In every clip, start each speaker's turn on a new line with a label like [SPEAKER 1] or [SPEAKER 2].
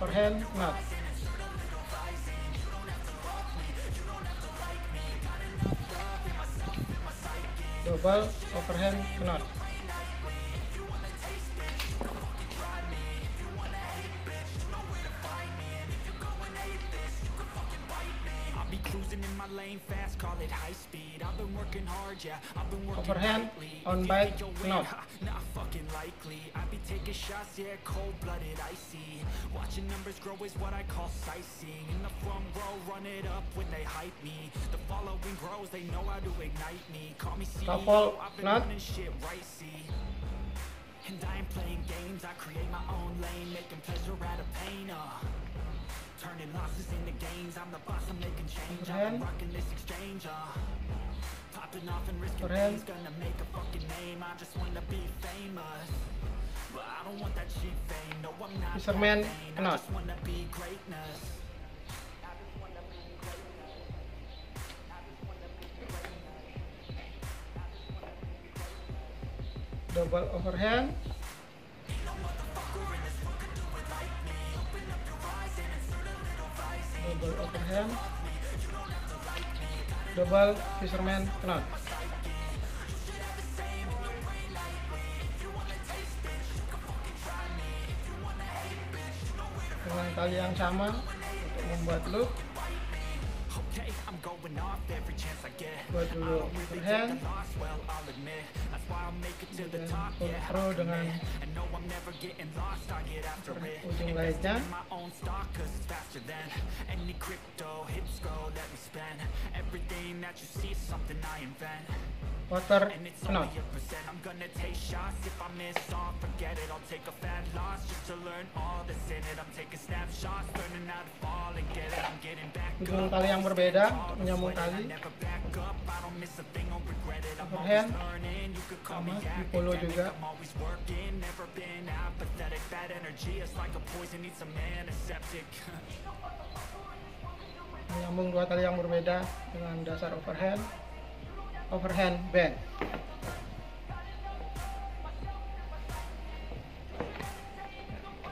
[SPEAKER 1] overhand knot. Double overhand knot. Overhand on bite knot.
[SPEAKER 2] Taking shots, yeah, cold-blooded, icy. Watching numbers grow is what I call sightseeing. In the front row, run it up when they hype me. The following grows, they know how to ignite me. Call me CEO, I've been running shit right, see. And I ain't playing games, I create my own lane, making pleasure out of pain, turning losses into gains, I'm the boss, I'm making change. I'm rocking this exchange, popping off and risking things, gonna make a fucking name. I just wanna be famous. But I don't want that cheap fame. No, I'm not
[SPEAKER 1] Fisherman
[SPEAKER 2] I just wanna be greatness.
[SPEAKER 1] Double overhand. Double overhand. Double fisherman knot. Dengan tali yang sama untuk membuat loop. Buat dulu overhand, kemudian pro dengan ujung lainnya. Water knot. Ujung tali yang berbeda untuk menyambung tali. Overhand sama di polo juga. Menyambung dua tali yang berbeda dengan dasar overhand. Overhand bend.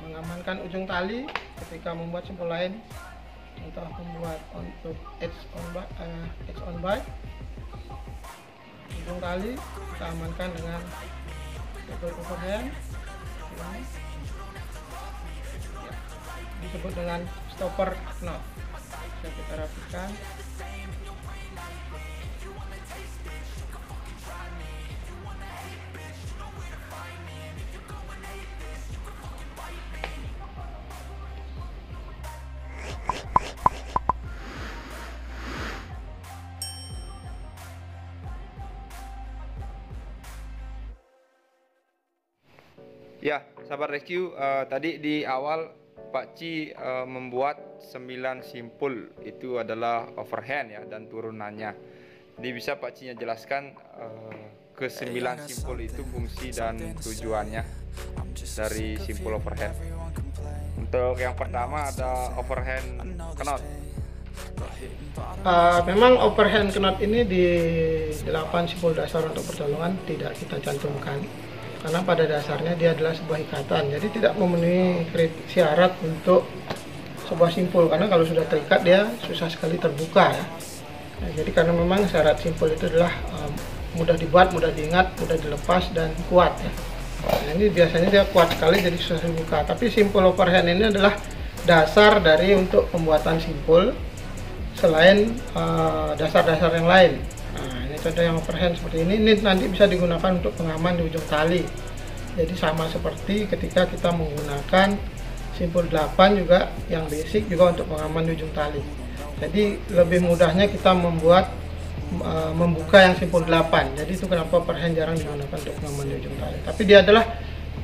[SPEAKER 1] Mengamankan ujung tali ketika membuat simpul lain, atau membuat untuk edge on bite. Ujung tali kita amankan dengan double overhand. Disebut dengan stopper knot. Bisa kita rapikan.
[SPEAKER 3] Ya, sahabat rescue, tadi di awal Pak Ci membuat 9 simpul, itu adalah overhand ya dan turunannya. Jadi bisa Pak Ci jelaskan ke 9 simpul itu fungsi dan tujuannya dari simpul overhand. Untuk yang pertama ada overhand knot.
[SPEAKER 1] Memang overhand knot ini di 8 simpul dasar untuk pertolongan tidak kita cantumkan. Karena pada dasarnya dia adalah sebuah ikatan, jadi tidak memenuhi syarat untuk sebuah simpul, karena kalau sudah terikat dia susah sekali terbuka ya. Nah, jadi karena memang syarat simpul itu adalah mudah dibuat, mudah diingat, mudah dilepas, dan kuat ya. Nah, ini biasanya dia kuat sekali jadi susah dibuka, tapi simpul overhand ini adalah dasar dari untuk pembuatan simpul selain dasar-dasar yang lain. Nah, ini contoh yang overhand seperti ini nanti bisa digunakan untuk pengaman di ujung tali. Jadi sama seperti ketika kita menggunakan simpul 8 juga yang basic juga untuk pengaman di ujung tali. Jadi lebih mudahnya kita membuka yang simpul 8. Jadi itu kenapa overhand jarang digunakan untuk pengaman di ujung tali. Tapi dia adalah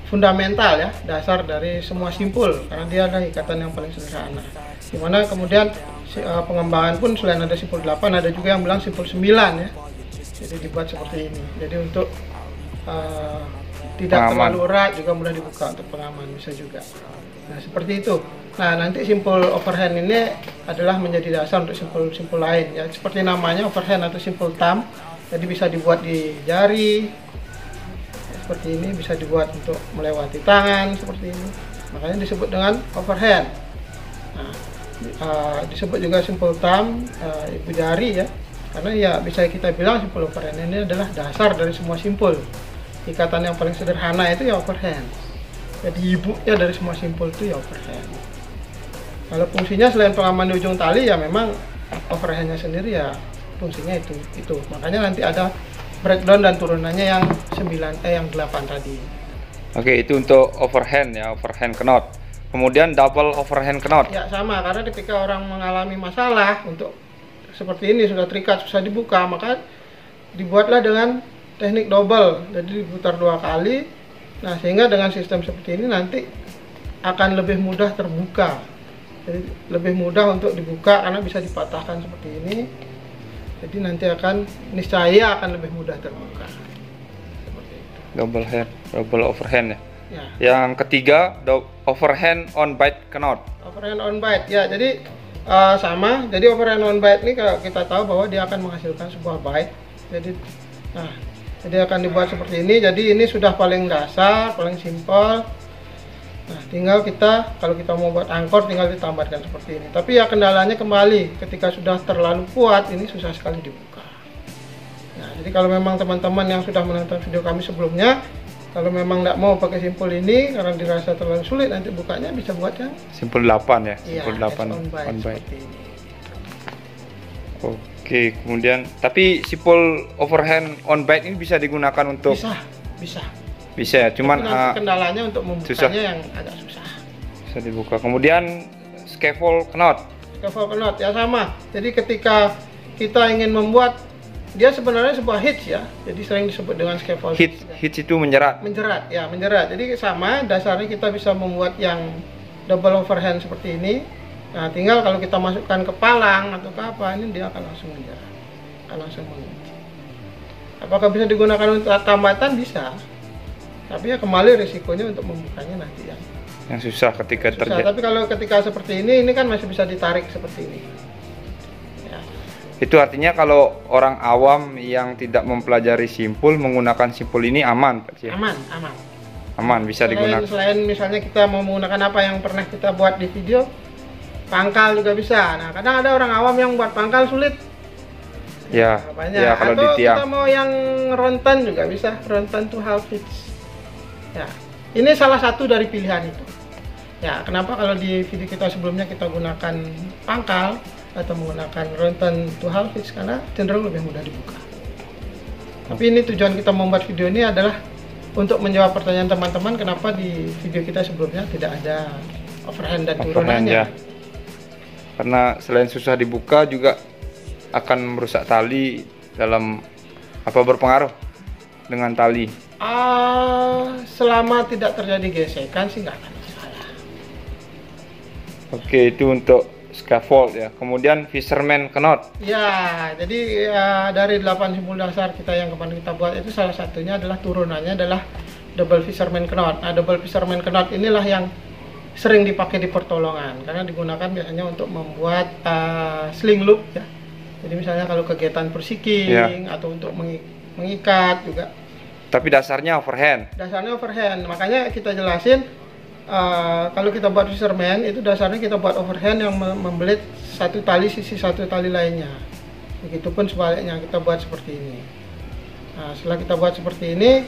[SPEAKER 1] fundamental ya, dasar dari semua simpul karena dia adalah ikatan yang paling sederhana. Dimana kemudian pengembangan pun selain ada simpul 8 ada juga yang bilang simpul 9 ya. Jadi dibuat seperti ini. Jadi untuk tidak terlalu erat juga mudah dibuka untuk pengaman bisa juga. Nah seperti itu. Nah nanti simpul overhand ini adalah menjadi dasar untuk simpul-simpul lain ya. Seperti namanya overhand atau simpul thumb. Jadi bisa dibuat di jari. Seperti ini bisa dibuat untuk melewati tangan seperti ini. Makanya disebut dengan overhand. Nah, disebut juga simpul thumb, ibu jari ya, karena ya bisa kita bilang simpul overhand ini adalah dasar dari semua simpul. Ikatan yang paling sederhana itu ya overhand. Jadi ibunya dari semua simpul itu ya overhand. Kalau fungsinya selain pengaman di ujung tali ya memang overhandnya sendiri ya fungsinya itu. Makanya nanti ada breakdown dan turunannya yang 8 tadi.
[SPEAKER 3] Oke, itu untuk overhand ya, overhand knot. Kemudian double overhand knot.
[SPEAKER 1] Ya sama, karena ketika orang mengalami masalah untuk seperti ini sudah terikat susah dibuka, maka dibuatlah dengan teknik double. Jadi diputar 2 kali. Nah, sehingga dengan sistem seperti ini nanti akan lebih mudah terbuka. Jadi lebih mudah untuk dibuka karena bisa dipatahkan seperti ini. Jadi nanti akan niscaya akan lebih mudah terbuka. Seperti itu.
[SPEAKER 3] Double overhand ya.
[SPEAKER 1] Ya.
[SPEAKER 3] Yang ketiga, overhand on bite knot.
[SPEAKER 1] Overhand on bite ya. Jadi sama. Jadi overhand on bite ini kalau kita tahu bahwa dia akan menghasilkan sebuah bite. Jadi akan dibuat seperti ini. Jadi ini sudah paling dasar, paling simpel. Nah, tinggal kalau kita mau buat angkor tinggal ditambahkan seperti ini. Tapi ya kendalanya kembali ketika sudah terlalu kuat ini susah sekali dibuka. Nah, jadi kalau memang teman-teman yang sudah menonton video kami sebelumnya, kalau memang tidak mau pakai simpul ini karena dirasa terlalu sulit nanti bukanya, bisa buat yang
[SPEAKER 3] simpul 8 ya, simpul
[SPEAKER 1] iya,
[SPEAKER 3] 8 on bite.
[SPEAKER 1] seperti ini.
[SPEAKER 3] Oke, kemudian tapi simpul overhand on bite ini bisa digunakan untuk
[SPEAKER 1] Bisa
[SPEAKER 3] ya, cuman
[SPEAKER 1] tapi nanti kendalanya untuk membukanya
[SPEAKER 3] susah.
[SPEAKER 1] yang agak susah.
[SPEAKER 3] Bisa dibuka. Kemudian scaffold knot.
[SPEAKER 1] Scaffold knot ya sama. Jadi ketika kita ingin membuat, dia sebenarnya sebuah hitch ya. Jadi sering disebut dengan scaffold
[SPEAKER 3] Hitch itu menjerat.
[SPEAKER 1] Menjerat. Jadi sama, dasarnya kita bisa membuat yang double overhand seperti ini. Nah, tinggal kalau kita masukkan ke palang atau ke apa, ini dia akan langsung menjerat. Akan langsung mengunci. Apakah bisa digunakan untuk tambatan? Bisa. Tapi ya kembali risikonya untuk membukanya nanti
[SPEAKER 3] yang susah ketika terjadi.
[SPEAKER 1] Tapi kalau ketika seperti ini kan masih bisa ditarik seperti ini. Ya.
[SPEAKER 3] Itu artinya kalau orang awam yang tidak mempelajari simpul menggunakan simpul ini aman, Pak Ci? Aman bisa digunakan.
[SPEAKER 1] Selain misalnya kita mau menggunakan apa yang pernah kita buat di video, pangkal juga bisa. Nah, kadang ada orang awam yang buat pangkal sulit.
[SPEAKER 3] Ya, ya kalau
[SPEAKER 1] atau
[SPEAKER 3] di tiang.
[SPEAKER 1] kita mau yang rontan juga bisa, rontan to half hitch. Ya, ini salah satu dari pilihan itu. Ya, kenapa kalau di video kita sebelumnya kita gunakan pangkal atau menggunakan rontan to half hitch, karena cenderung lebih mudah dibuka. Tapi ini tujuan kita membuat video ini adalah untuk menjawab pertanyaan teman-teman kenapa di video kita sebelumnya tidak ada overhand dan turunannya.
[SPEAKER 3] Ya. Karena selain susah dibuka juga akan merusak tali dalam berpengaruh dengan tali.
[SPEAKER 1] Selama tidak terjadi gesekan sih nggak akan masalah.
[SPEAKER 3] Oke, itu untuk scaffold ya. Kemudian fisherman knot.
[SPEAKER 1] Ya, jadi dari 8 simpul dasar kita yang kemarin kita buat itu salah satunya adalah turunannya adalah double fisherman knot. Nah, double fisherman knot inilah yang sering dipakai di pertolongan karena digunakan biasanya untuk membuat sling loop ya. Jadi misalnya kalau kegiatan persiking atau untuk mengikat juga.
[SPEAKER 3] Tapi dasarnya overhand.
[SPEAKER 1] Dasarnya overhand. Makanya kita jelasin kalau kita buat fisherman itu dasarnya kita buat overhand yang membelit satu tali sisi satu tali lainnya. Begitupun sebaliknya kita buat seperti ini. Nah, setelah kita buat seperti ini,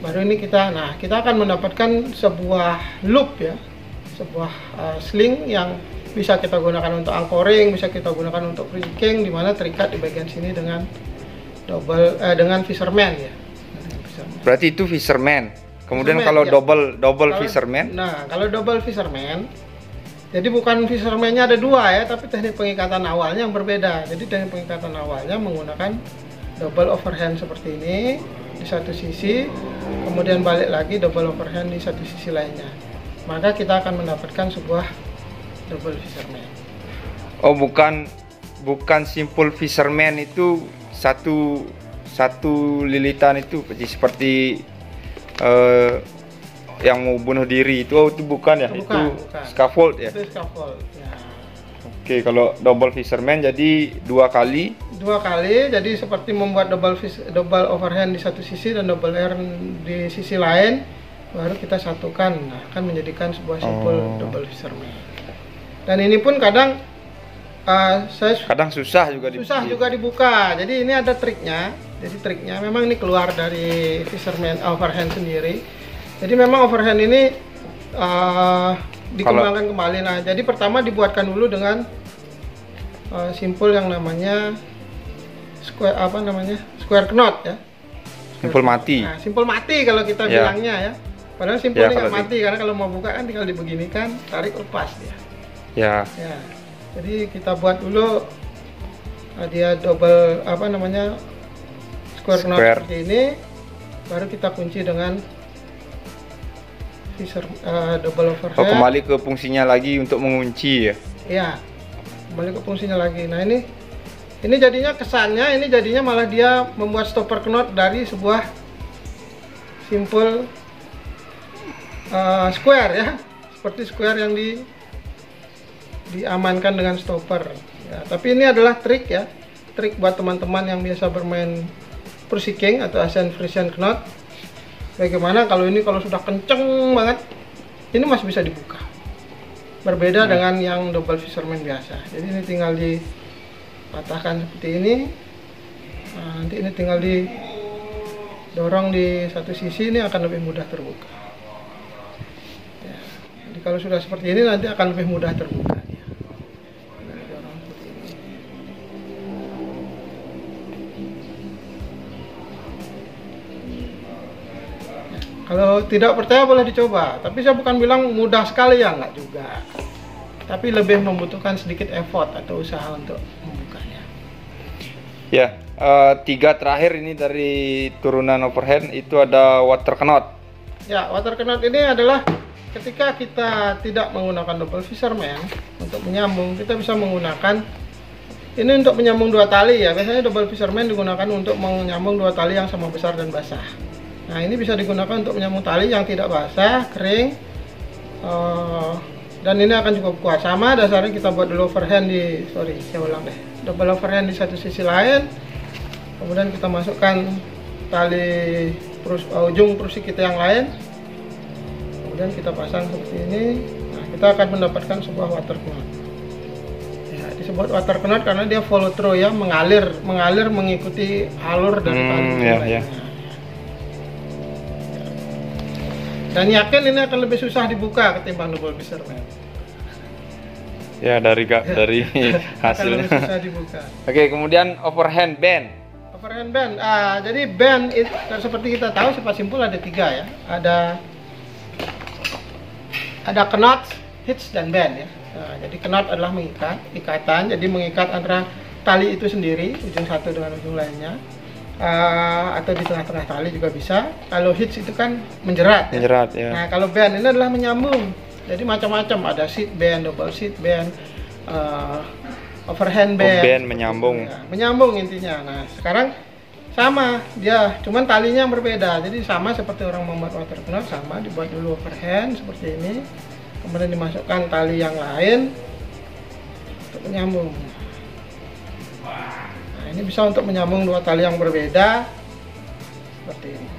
[SPEAKER 1] baru ini kita akan mendapatkan sebuah loop ya, sebuah sling yang bisa kita gunakan untuk anchoring, bisa kita gunakan untuk rigging, di mana terikat di bagian sini dengan dengan fisherman ya.
[SPEAKER 3] Berarti itu fisherman. Kemudian kalau double fisherman?
[SPEAKER 1] Nah, kalau double fisherman, jadi bukan fisherman-nya ada 2 ya, tapi teknik pengikatan awalnya yang berbeda. Jadi teknik pengikatan awalnya menggunakan double overhand seperti ini di satu sisi, kemudian balik lagi double overhand di satu sisi lainnya. Maka kita akan mendapatkan sebuah double fisherman.
[SPEAKER 3] Oh, bukan simpul fisherman itu satu lilitan itu seperti yang mau bunuh diri itu bukan ya? Bukan. Scaffold ya?
[SPEAKER 1] Itu scaffold ya.
[SPEAKER 3] Oke, kalau double fisherman jadi 2 kali.
[SPEAKER 1] 2 kali, jadi seperti membuat double overhand di satu sisi dan double air di sisi lain, baru kita satukan. Nah, akan menjadikan sebuah simpul double fisherman. Dan ini pun kadang saya
[SPEAKER 3] Kadang susah juga
[SPEAKER 1] susah juga dibuka. Jadi ini ada triknya. Jadi triknya memang ini keluar dari Fisherman overhand sendiri. Jadi memang overhand ini dikembangkan kembali. Nah, jadi pertama dibuatkan dulu dengan simpul yang namanya square knot ya.
[SPEAKER 3] simpul mati.
[SPEAKER 1] Nah, simpul mati kalau kita
[SPEAKER 3] Ya.
[SPEAKER 1] bilangnya ya. Padahal simpul
[SPEAKER 3] Ya,
[SPEAKER 1] ini nggak
[SPEAKER 3] kalau
[SPEAKER 1] mati karena kalau mau buka kan tinggal dibeginikan, tarik lepas dia.
[SPEAKER 3] Ya,
[SPEAKER 1] Ya. Jadi kita buat dulu dia double square knot
[SPEAKER 3] Square.
[SPEAKER 1] seperti ini, baru kita kunci dengan double overhead.
[SPEAKER 3] oh kembali ke fungsinya lagi untuk mengunci ya.
[SPEAKER 1] Ya, kembali ke fungsinya lagi. Nah ini jadinya kesannya, ini jadinya malah dia membuat stopper knot dari sebuah simpul square ya, seperti square yang diamankan dengan stopper. Ya, tapi ini adalah trik ya, trik buat teman-teman yang biasa bermain Prusik atau Asian Frisian Knot. Bagaimana kalau sudah kenceng banget, ini masih bisa dibuka. Berbeda dengan yang double fisherman biasa. Jadi ini tinggal dipatahkan seperti ini. Nah, nanti ini tinggal didorong di satu sisi, ini akan lebih mudah terbuka. Ya, jadi kalau sudah seperti ini nanti akan lebih mudah terbuka. Kalau tidak percaya boleh dicoba, tapi saya bukan bilang mudah sekali ya, enggak juga. Tapi lebih membutuhkan sedikit effort atau usaha untuk membukanya.
[SPEAKER 3] Ya, 3 terakhir ini dari turunan overhand itu ada water knot.
[SPEAKER 1] Ya, water knot ini adalah ketika kita tidak menggunakan double fisherman untuk menyambung, kita bisa menggunakan ini untuk menyambung 2 tali ya. Biasanya double fisherman digunakan untuk menyambung 2 tali yang sama besar dan basah. Nah, ini bisa digunakan untuk menyambung tali yang tidak basah, kering, dan ini akan cukup kuat. Sama dasarnya kita buat dulu overhand double overhand di satu sisi lain, kemudian kita masukkan tali ujung prusik kita yang lain, kemudian kita pasang seperti ini. Nah, kita akan mendapatkan sebuah water knot. Ya, disebut water knot karena dia follow through ya, mengalir mengikuti alur dari tali lainnya. Dan yakin ini akan lebih susah dibuka ketimbang double fisherman.
[SPEAKER 3] Ya, dari
[SPEAKER 1] Akan
[SPEAKER 3] hasilnya.
[SPEAKER 1] lebih susah dibuka.
[SPEAKER 3] Oke, kemudian overhand band.
[SPEAKER 1] Overhand band. Jadi band seperti kita tahu sifat simpul ada 3 ya. Ada knot, hitch, dan band ya. Nah, jadi knot adalah ikatan. Jadi mengikat antara tali itu sendiri, ujung satu dengan ujung lainnya. Atau di tengah-tengah tali juga bisa. Kalau hitch itu kan menjerat.
[SPEAKER 3] Menjerat ya.
[SPEAKER 1] Nah, kalau band ini adalah menyambung. Jadi macam-macam, ada seat band, double seat band, overhand band.
[SPEAKER 3] Band menyambung.
[SPEAKER 1] Ya, menyambung intinya. Nah, sekarang sama dia, cuman talinya yang berbeda. Jadi sama seperti orang membuat water knot, sama dibuat dulu overhand seperti ini. Kemudian dimasukkan tali yang lain untuk menyambung. Ini bisa untuk menyambung 2 tali yang berbeda seperti ini.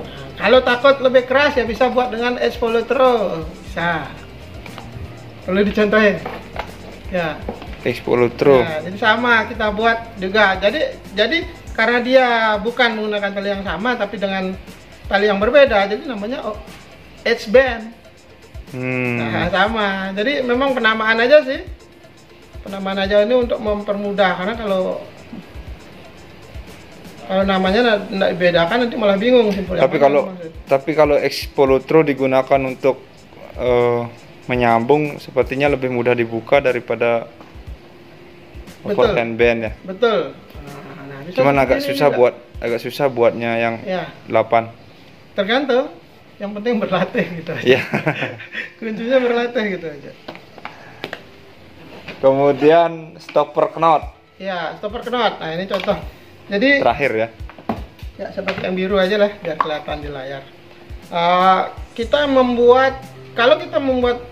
[SPEAKER 1] Nah, kalau takut lebih keras ya bisa buat dengan edge follow through, bisa. Perlu dicontohin. Ya.
[SPEAKER 3] Edge follow through.
[SPEAKER 1] Nah, jadi sama kita buat juga. Jadi karena dia bukan menggunakan tali yang sama tapi dengan tali yang berbeda, jadi namanya edge band. Nah, sama. Jadi memang penamaan aja sih. Penamaan aja ini untuk mempermudah, karena kalau namanya tidak dibedakan nanti malah bingung simpul.
[SPEAKER 3] Tapi kalau edge follow through digunakan untuk menyambung, sepertinya lebih mudah dibuka daripada overhand band ya.
[SPEAKER 1] Betul.
[SPEAKER 3] Cuman agak susah buatnya yang
[SPEAKER 1] ya.
[SPEAKER 3] 8.
[SPEAKER 1] Tergantung. Yang penting berlatih gitu aja.
[SPEAKER 3] Ya.
[SPEAKER 1] Kuncinya berlatih gitu aja.
[SPEAKER 3] Kemudian stopper knot.
[SPEAKER 1] Ya, stopper knot. Nah, ini contoh. Jadi
[SPEAKER 3] Terakhir ya.
[SPEAKER 1] Ya, seperti yang biru aja lah biar kelihatan di layar. Kalau kita membuat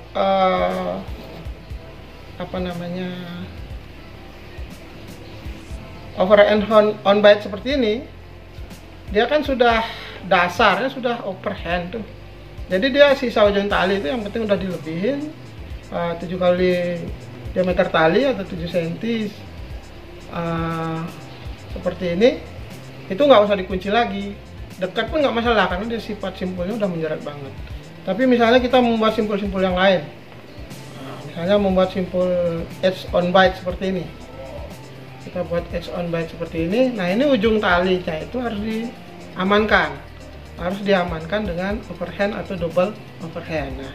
[SPEAKER 1] overhand on bite seperti ini, dia kan sudah dasarnya sudah overhand tuh. Jadi dia sisa ujung tali itu yang penting udah dilebihin 7 kali diameter tali atau 7 cm seperti ini, itu nggak usah dikunci lagi. Dekat pun nggak masalah karena dia sifat simpulnya udah menjerat banget. Tapi misalnya kita membuat simpul-simpul yang lain, misalnya membuat simpul edge on bite seperti ini, kita buat edge on bite seperti ini. Nah ini ujung talinya itu harus diamankan dengan overhand atau double overhand. Nah,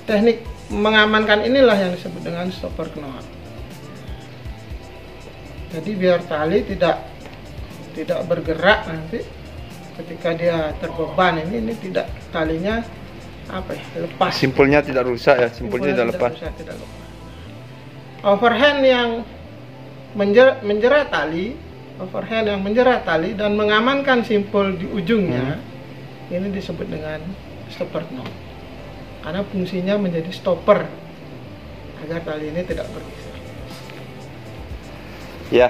[SPEAKER 1] teknik mengamankan inilah yang disebut dengan stopper knot. Jadi biar tali tidak bergerak nanti ketika dia terbeban ini tidak talinya lepas.
[SPEAKER 3] Simpulnya tidak rusak ya, simpulnya tidak lepas.
[SPEAKER 1] Tidak lepas. Overhand yang menjerat tali dan mengamankan simpul di ujungnya, ini disebut dengan stopper knot. Karena fungsinya menjadi stopper agar tali ini tidak bergeser.
[SPEAKER 3] Ya,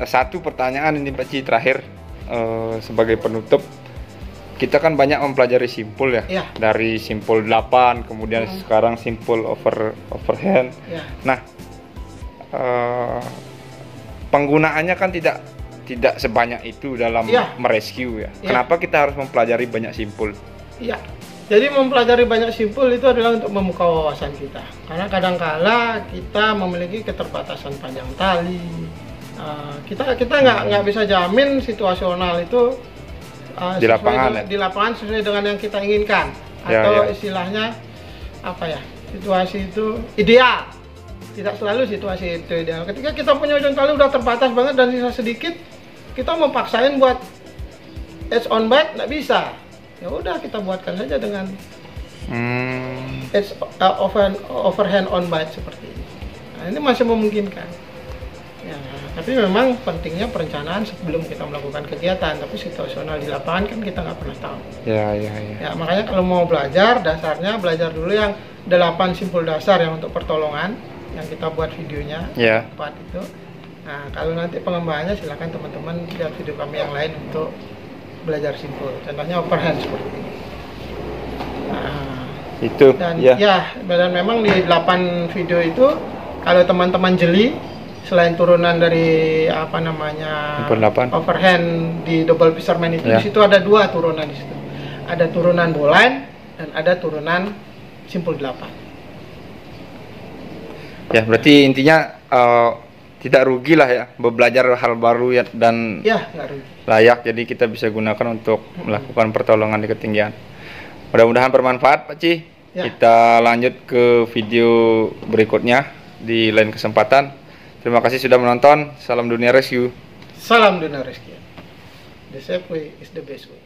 [SPEAKER 3] satu pertanyaan ini Pak Ci terakhir sebagai penutup. Kita kan banyak mempelajari simpul ya, dari simpul 8, kemudian sekarang simpul overhand.
[SPEAKER 1] Ya.
[SPEAKER 3] Nah, penggunaannya kan tidak sebanyak itu dalam merescue ya. Kenapa kita harus mempelajari banyak simpul?
[SPEAKER 1] Iya. Jadi mempelajari banyak simpul itu adalah untuk membuka wawasan kita. Karena kadangkala kita memiliki keterbatasan panjang tali. Kita nggak bisa jamin situasional itu
[SPEAKER 3] di lapangan
[SPEAKER 1] di lapangan sesuai dengan yang kita inginkan, atau istilahnya situasi itu ideal. Tidak selalu situasi itu ideal. Ketika kita punya ujung tali udah terbatas banget dan sisa sedikit, kita mau paksain buat edge on bite nggak bisa. Ya udah kita buatkan saja dengan edge overhand on bite seperti ini. Nah, ini masih memungkinkan. Ya, tapi memang pentingnya perencanaan sebelum kita melakukan kegiatan. Tapi situasional di lapangan kan kita nggak pernah tahu. Ya, makanya kalau mau belajar, dasarnya belajar dulu yang 8 simpul dasar yang untuk pertolongan yang kita buat videonya, 4 itu. Nah, kalau nanti pengembangannya silakan teman-teman lihat video kami yang lain untuk belajar simpul. Contohnya overhand seperti ini. Nah,
[SPEAKER 3] itu.
[SPEAKER 1] Dan memang di 8 video itu kalau teman-teman jeli, selain turunan dari overhand di double fisherman itu, di situ ada 2 turunan di situ. Ada turunan bowline dan ada turunan simpul 8. Ya,
[SPEAKER 3] berarti intinya tidak rugi lah ya belajar hal baru ya, dan
[SPEAKER 1] nggak rugi.
[SPEAKER 3] Layak, jadi kita bisa gunakan untuk melakukan pertolongan di ketinggian. Mudah-mudahan bermanfaat Pak Ci. Kita lanjut ke video berikutnya di lain kesempatan. Terima kasih sudah menonton. Salam Dunia Rescue.
[SPEAKER 1] Salam Dunia Rescue. The safe way is the best way.